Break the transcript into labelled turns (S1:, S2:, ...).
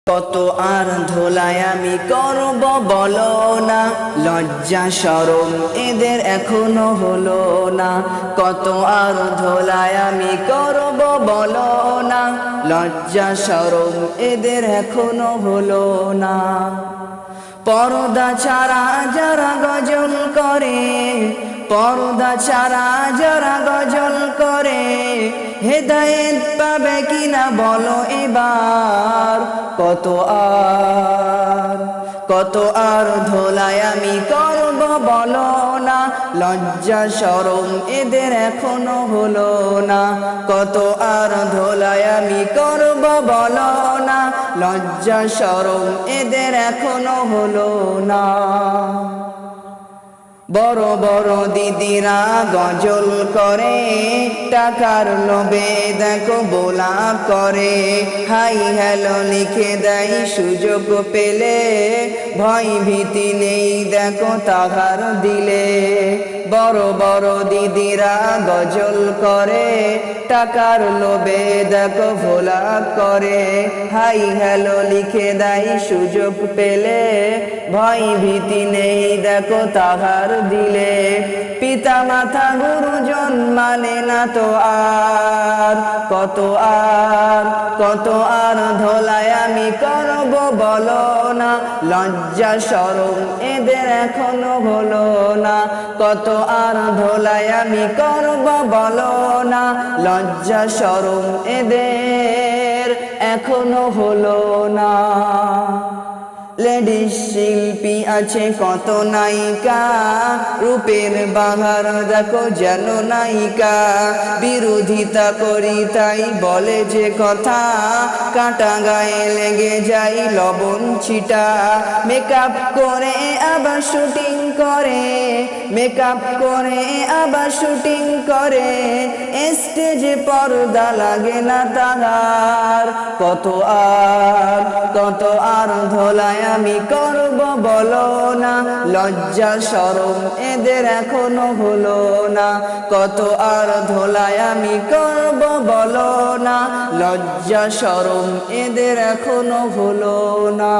S1: কত আর ধোলাই আমি করব বলো না, লজ্জা শরম এদের এখনো হলো না। কত আর ধোলাই আমি করব বলো না, লজ্জা শরম এদের এখনো হলো না। পর্দা ছাড়া যারা গজল করে, পর্দা ছাড়া যারা গজল করে, হেদায়েত পাবে কিনা বলো এবার। কত আর ধোলাই আমি করব বলো না, লজ্জা শরম এদের এখনো হলো না। কত আর ধোলাই আমি করব বলো না, লজ্জা শরম এদের এখনো হলো না। বড় বড় দিদিরা গজল করে, টাকার লোভে দেখো বোলাপ করে। হাই হ্যালো লিখে দেয় সুযোগ পেলে, ভয় ভীতি নেই দেখো তাহার দিলে। বড় বড় দিদিরা গজল করে, টাকার লোভে দেখো ভোলাপ করে। হাই হ্যালো লিখে দেয় সুযোগ পেলে, ভয় ভীতি নেই দেখো তাহার দিলে। পিতা মাতা গুরুজন মানে না তো আর, কত আর ধোলাই আমি করব বলো না, লজ্জা শরম এদের এখনো হলো না। কত আর ধোলাই আমি করব বলো না, লজ্জা শরম এদের এখনো হলো না। লেডিস শিল্পী আছে কত নায়িকা, রূপের বাহার দেখো যেন নায়িকা। বিরোধিতা করি তাই বলে যে কথা, কাঁটা গায়ে লেগে যাই লবণ ছিটা। মেকআপ করে আবার শুটিং করে, মেকআপ করে আবার শুটিং করে, স্টেজে পর্দা লাগে না তাহার। কত আর ধোলাই আমি করব বলো না, লজ্জা শরম এদের এখনো হলো না। কত আর ধোলাই আমি করব বলো না, লজ্জা শরম এদের এখনো হলো না।